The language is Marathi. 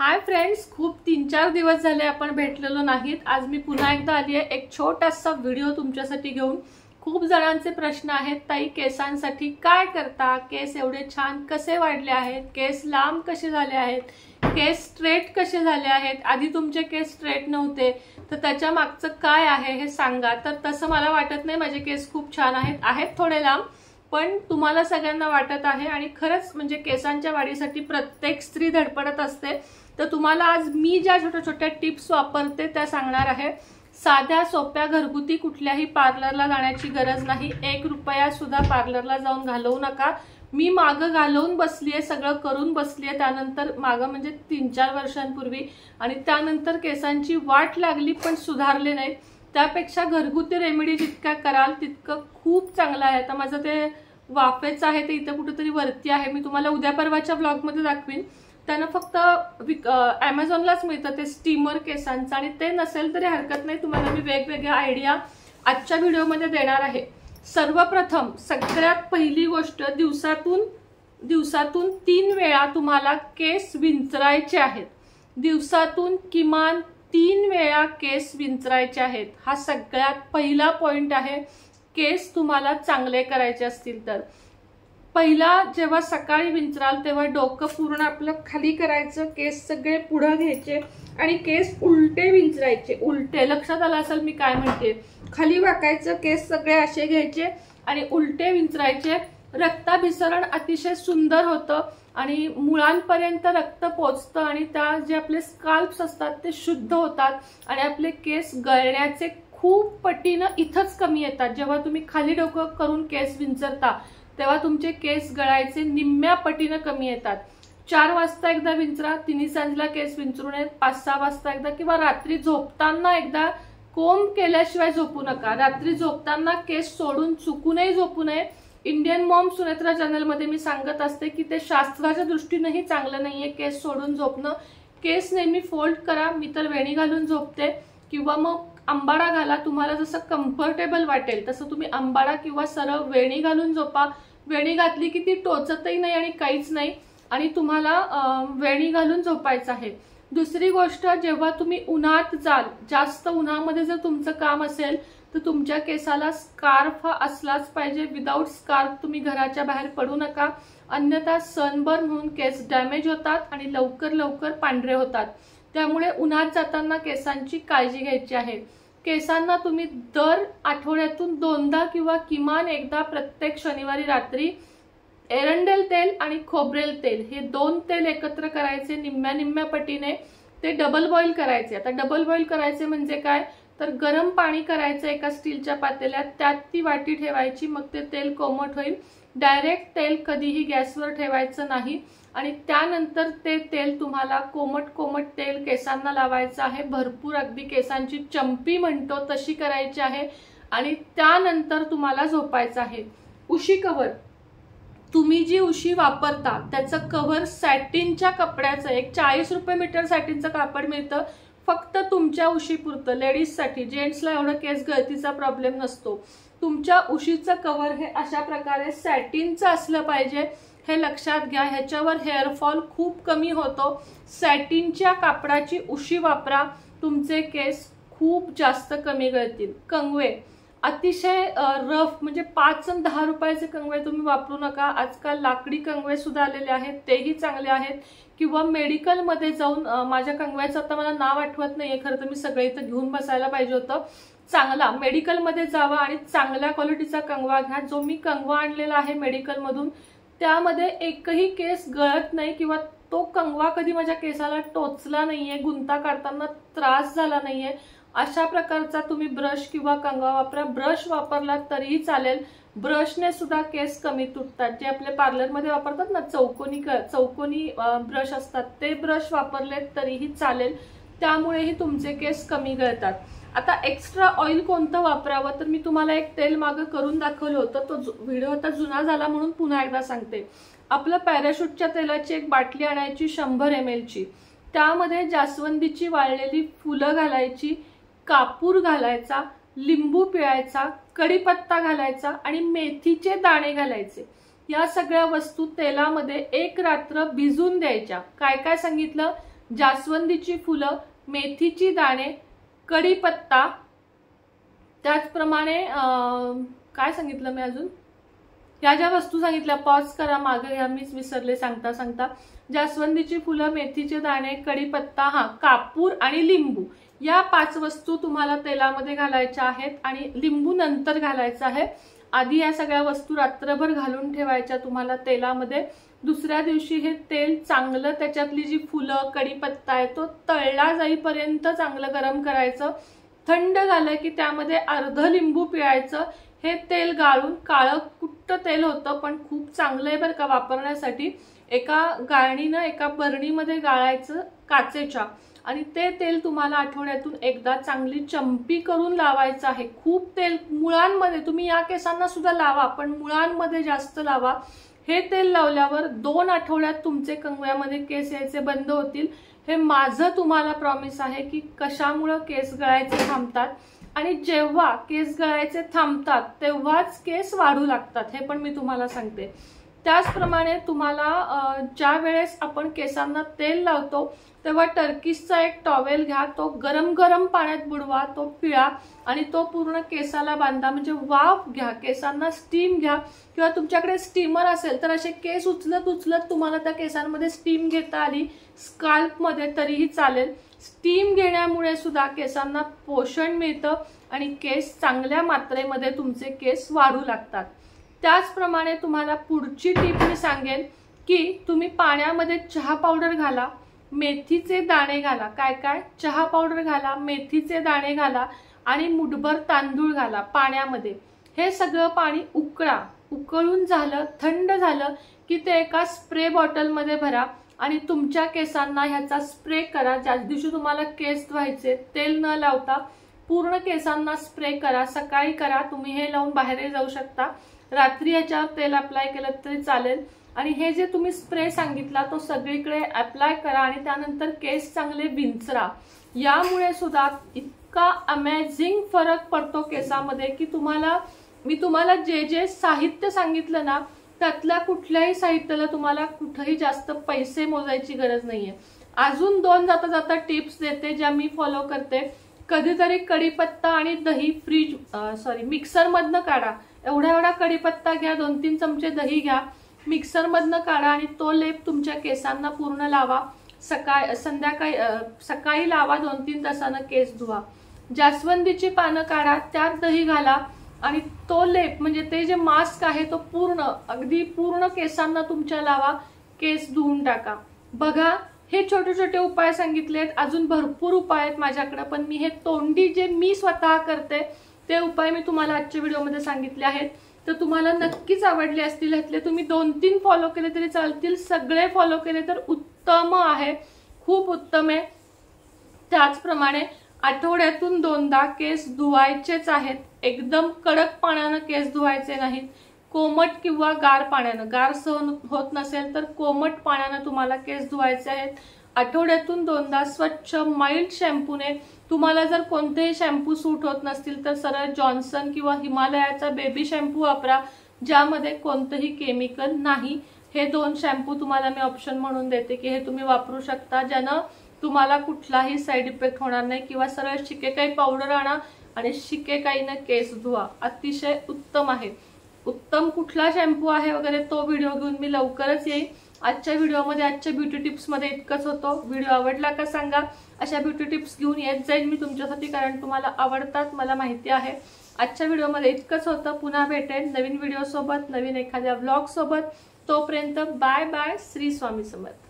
हाय फ्रेंड्स, खूप 3-4 दिवस झाले आपण भेटलेलो नाहीत। आज मी पुन्हा एकदा आली आहे एक छोटासा व्हिडिओ तुमच्यासाठी घेऊन। खूप जणांचे प्रश्न आहेत, ताई केसांसाठी काय करता, केस एवढे छान कसे वाढले आहेत, केस लांब कसे झाले आहेत, केस स्ट्रेट कसे झाले आहेत, आधी तुमचे केस स्ट्रेट नव्हते तर त्याच्या मागचं काय आहे हे सांगा। तर तसं मला वाटत नाही, माझे केस खूप छान आहेत थोडे लांब, पण तुम्हाला सगळ्यांना वाटत आहे आणि खरंच म्हणजे केसांच्या वाढीसाठी प्रत्येक स्त्री धडपडत असते। तर तुम्हाला आज मी ज्या छोट्या छोट्या टिप्स वापरते त्या सांगणार आहे। साध्या सोप्या घरगुती, कुठल्याही पार्लरला जाण्याची गरज नाही, 1 रुपया सुद्धा पार्लरला जाऊन घालवू नका। मी मागं घालवून बसलीये, सगळं करून बसलीये, त्यानंतर मागं म्हणजे 3-4 वर्षांपूर्वी, आणि त्यानंतर केसांची वाट लागली पण सुधारले नाहीत। त्यापेक्षा घरगुती रेमेडी जितका कराल तितकं खूप चांगलं आहे। आता माझं ते वाफेचं आहे, ते इथं कुठेतरी वरती आहे, मी तुम्हाला उद्या परवाच्या ब्लॉगमध्ये दाखवीन। त्यांना फक्त Amazonलाच मिळतं ते स्टीमर केसांचं, आणि ते नसेल तरी हरकत नाही, तुम्हाला मी वेगवेगळ्या आयडिया आजच्या व्हिडिओमध्ये देणार आहे। सर्वप्रथम सगळ्यात पहिली गोष्ट, दिवसातून 3 वेळा तुम्हाला केस विंचरायचे आहेत। दिवसातून किमान 3 वेळा केस विंचरायचे आहेत, हा सगळ्यात पहिला पॉइंट आहे। केस तुम्हाला चांगले करायचे असतील तर पहिला, जेव्हा सकाळी विंचराल तेव्हा डोकं पूर्ण आपलं खाली करायचं, केस सगळे पुढे घ्यायचे आणि केस उलटे विंचरायचे। उलटे, लक्षात आलं असेल मी काय म्हणते, खाली वाकायचं, केस सगळे असे घ्यायचे आणि उलटे विंचरायचे। रक्ताभिसरण अतिशय सुंदर होतं आणि मुळांपर्यंत रक्त पोचतं आणि त्या जे आपले स्काल्प्स असतात ते शुद्ध होतात आणि आपले केस गळण्याचे खूप पटीनं इथंच कमी येतात। जेव्हा तुम्ही खाली डोकं करून केस विंचरता तेव्हा तुमचे केस गळायचे निम्म्या पटीनं कमी येतात। 4 वाजता एकदा विंचरा, 3 सांजला केस विंचरू नयेत, 5-6 वाजता एकदा, किंवा रात्री झोपताना एकदा। कोंब केल्याशिवाय झोपू नका, रात्री झोपताना केस सोडून चुकूनही झोपू नये। इंडियन मॉम सुनेत्रा चॅनलमध्ये मी सांगत असते की ते शास्त्राच्या दृष्टीनेही चांगलं नाहीये केस सोडून झोपणं। केस नेहमी फोल्ड करा, मी तर वेणी घालून झोपते, किंवा मग अंबाडा घाला, तुम्हाला जसं कम्फर्टेबल वाटेल तसं तुम्ही अंबाडा किंवा सरळ वेणी घालून झोपा। वेणी घातली की ती टोचतही नाही आणि काहीच नाही, आणि तुम्हाला वेणी घालून झोपायचं आहे। दुसरी गोष्ट, जेव्हा तुम्ही उन्हात जाल, जास्त उन्हामध्ये जर तुमचं काम असेल तर तुमच्या केसाला स्कार्फ असलाच पाहिजे। विदाउट स्कार्फ तुम्ही घराच्या बाहेर पडू नका, अन्यथा सनबर्न होऊन केस डॅमेज होतात आणि लवकर पांढरे होतात। त्यामुळे उन्हात जाताना केसांची काळजी घ्यायची आहे। केसांना तुम्ही दर आठवड्यातून 2दा किंवा किमान एकदा प्रत्येक शनिवारी रात्री एरंडेल तेल आणि खोबरेल तेल हे 2 तेल एकत्र करायचे, निम्म्या पटीने ते डबल बॉईल करायचे। आता डबल बॉईल करायचे म्हणजे काय, तर गरम पाणी करायचं एका स्टीलच्या पातेल्यात, त्यात ती वाटी ठेवायची, मग ते तेल कोमट होईल। डायरेक्ट तेल कधीही गॅसवर ठेवायचं नाही, आणि त्यानंतर ते तेल तुम्हाला कोमट तेल केसांना लावायचं आहे, भरपूर, अगदी केसांची चंपी म्हणतो तशी करायची आहे, आणि त्यानंतर तुम्हाला झोपायचं आहे। उशी कव्हर, तुम्ही जी उशी वापरता त्याचं कव्हर सॅटिनच्या कपड्याचं, एक 40 रुपये मीटर सॅटिनचं कापड मिळतं, फक्त तुमच्या उशीपुरतं, लेडीजसाठी। जेंट्सला एवढं केस गळतीचा प्रॉब्लेम नसतो। तुमच्या उशीचं कव्हर हे अशा प्रकारे सॅटिनचं असलं पाहिजे, हे लक्षात घ्या, ह्याच्यावर हेअरफॉल खूप कमी होतो। सॅटिनच्या कापडाची उशी वापरा, तुमचे केस खूप जास्त कमी गळतील। कंगवे, अतिशय रफ, म्हणजे 5 आणि 10 रुपयाचे कंगवे तुम्ही वापरू नका। आजकाल लाकडी कंगवे सुद्धा आलेले आहेत, तेही चांगले आहेत, किंवा मेडिकलमध्ये जाऊन, माझ्या कंगव्याचं आता मला नाव आठवत नाहीये, खरं तर मी सगळे इथं घेऊन बसायला पाहिजे होतं। चांगला मेडिकलमध्ये जावा आणि चांगल्या क्वालिटीचा कंगवा घ्या। जो मी कंगवा आणलेला आहे मेडिकलमधून त्यामध्ये एकही केस गळत नाही, किंवा तो कंगवा कधी माझ्या केसाला टोचला नाहीये, गुंता काढताना त्रास झाला नाहीये। अशा प्रकारचा तुम्ही ब्रश किंवा कंगवा वापरा। ब्रश वापरला तरीही चालेल, ब्रशने सुद्धा केस कमी तुटतात। जे आपले पार्लरमध्ये वापरतात ना, चौकोनी ब्रश असतात, ते ब्रश वापरले तरीही चालेल, त्यामुळेही तुमचे केस कमी गळतात। आता एक्स्ट्रा ऑइल कोणतं वापरावं, तर मी तुम्हाला एक तेल मागं करून दाखवलं होतं, तो व्हिडिओ आता जुना झाला म्हणून पुन्हा एकदा सांगते। आपलं पॅराशूटच्या तेलाची एक बाटली आणायची 100 ml ची, त्यामध्ये जास्वंदीची वाळलेली फुलं घालायची, कापूर घालायचा, लिंबू पिळायचा, कढीपत्ता घालायचा आणि मेथीचे दाणे घालायचे। या सगळ्या वस्तू तेलामध्ये 1 रात्र भिजून द्यायच्या। काय काय सांगितलं, जास्वंदीची फुलं, मेथीची दाणे, कढीपत्ता, त्याचप्रमाणे काय सांगितलं मी अजून, ह्या ज्या वस्तू सांगितल्या पॉज करा, मागे ह्या मीच विसरले सांगता सांगता. जास्वंदीची फुलं, मेथीचे दाणे, कढीपत्ता, कापूर आणि लिंबू, या 5 वस्तू तुम्हाला तेलामध्ये घालायच्या आहेत आणि लिंबू नंतर घालायचा आहे. आधी या सगळ्या वस्तू रात्रभर घालून ठेवायच्या तुम्हाला तेलामध्ये. दुसऱ्या दिवशी हे तेल चांगलं, त्याच्यातली जी फुलं, कढीपत्ता आहे तो तळला जाईपर्यंत चांगलं गरम करायचं. थंड झालं की त्यामध्ये अर्ध लिंबू पिळायचं. हे तेल गाळून, काळं कुट्ट तेल होतं पण खूप चांगलं आहे बरं का वापरण्यासाठी. एका गाळणीनं एका बरणीमध्ये गाळायचं काचेच्या, आणि ते तेल तुम्हाला आठवड्यातून एकदा चांगली चंपी करून लावायचं आहे. खूप तेल मुळांमध्ये, तुम्ही या केसांना सुद्धा लावा पण मुळांमध्ये जास्त लावा. हे तेल लावल्यावर 2 आठवड्यात तुमचे कंगव्यामध्ये केस यायचे बंद होतील. हे माझं तुम्हाला प्रॉमिस आहे की कशामुळे केस गळायचे थांबतात, आणि जेव्हा केस गळायचे थांबतात तेव्हाच केस वाढू लागतात, हे पण मी तुम्हाला सांगते. त्याचप्रमाणे तुम्हाला ज्या वेळेस आपण केसांना तेल लावतो तेव्हा टर्किशचा एक टॉवेल घ्या, तो गरम गरम पाण्यात बुडवा, तो पिळा आणि तो पूर्ण केसाला बांधा. म्हणजे वाफ घ्या, केसांना स्टीम घ्या, किंवा तुमच्याकडे स्टीमर असेल तर असे केस उचलत उचलत तुम्हाला त्या केसांमध्ये स्टीम घेता आली स्काल्पमध्ये तरीही चालेल. स्टीम घेण्यामुळे सुद्धा केसांना पोषण मिळतं आणि केस चांगल्या मात्रेमध्ये तुमचे केस वाढू लागतात. त्याचप्रमाणे तुम्हाला पुढची टीप मी सांगेन की तुम्ही पाण्यामध्ये चहा पावडर घाला, मेथीचे दाणे घाला. काय काय, चहा पावडर घाला, मेथीचे दाणे घाला आणि मुठभर तांदूळ घाला पाण्यामध्ये. हे सगळं पाणी उकळा. उकळून झालं, थंड झालं की ते एका स्प्रे बॉटलमध्ये भरा आणि तुमच्या केसांना ह्याचा स्प्रे करा. ज्या दिवशी तुम्हाला केस धुवायचे तेल न लावता पूर्ण केसांना स्प्रे करा. सकाळी करा, तुम्ही हे लावून बाहेर जाऊ शकता. रात्री ह्याच्यावर तेल अप्लाय केलं तरी चालेल. आणि हे जे तुम्ही स्प्रे सांगितला तो सगळीकडे अप्लाय करा आणि त्यानंतर केस चांगले विंचरा. यामुळे सुद्धा इतका अमेझिंग फरक पडतो केसामध्ये की मी तुम्हाला जे जे साहित्य सांगितलं ना त्यातल्या कुठल्याही साहित्याला तुम्हाला कुठेही जास्त पैसे मोजायची गरज नाहीये. अजून 2 जाता जाता टिप्स देते ज्या मी फॉलो करते. कधीतरी कढीपत्ता आणि दही मिक्सर मधनं काढा. एवढा कढीपत्ता घ्या, 2-3 चमचे दही घ्या, मिक्सर मधनं काढा आणि तो लेप तुमच्या केसांना पूर्ण लावा. सकाळी लावा, 2-3 तासानं केस धुवा. जास्वंदीची पानं काढा, त्यात दही घाला आणि तो लेप म्हणजे ते जे मास्क आहे तो अगदी पूर्ण केसांना तुमच्या लावा. केस धुवून टाका. बघा, हे छोटे छोटे उपाय सांगितलेत, अजून भरपूर उपाय आहेत माझ्याकडे, पण मी हे तोंडी जे मी स्वतः करते ते उपाय मी तुम्हाला आजच्या व्हिडिओमध्ये सांगितले आहेत. तर तुम्हाला नक्कीच आवडले असतील. ह्यातले तुम्ही 2-3 फॉलो केले तरी चालतील, सगळे फॉलो केले तर उत्तम आहे, खूप उत्तम आहे. त्याचप्रमाणे आठवड्यातून 2दा केस धुवायचेच आहेत. एकदम कडक पाण्यानं केस धुवायचे नाहीत. कोमट किंवा गार पाण्यानं, गार सहन होत नसेल तर कोमट पाण्यानं तुम्हाला केस धुवायचे आहेत. आठवड्यातून 2दा स्वच्छ माइल्ड शॅम्पूने. तुम्हाला जर कोणतेही शॅम्पू सूट होत नसतील तर सरळ जॉन्सन किंवा हिमालयाचा बेबी शॅम्पू वापरा, ज्यामध्ये कोणतंही केमिकल नाही. हे 2 शॅम्पू तुम्हाला मी ऑप्शन म्हणून देते की हे तुम्ही वापरू शकता, ज्यानं तुम्हाला कुठलाही साईड इफेक्ट होणार नाही. किंवा सरळ शिकेकाई पावडर आणा आणि शिकेकाईनं केस धुवा, अतिशय उत्तम आहे. उत्तम कुठला शॅम्पू आहे वगैरे तो व्हिडिओ घेऊन मी लवकरच येईल. आजच्या व्हिडिओमध्ये, आजच्या ब्युटी टिप्समध्ये इतकंच होतं. व्हिडिओ आवडला का सांगा. अशा ब्युटी टिप्स घेऊन येत जाईल मी तुमच्यासाठी, कारण तुम्हाला आवडतात मला माहिती आहे. आजच्या व्हिडिओमध्ये इतकंच होतं. पुन्हा भेटेन नवीन व्हिडिओ सोबत, नवीन एखाद्या व्लॉग सोबत. तोपर्यंत बाय बाय. श्री स्वामी समर्थ.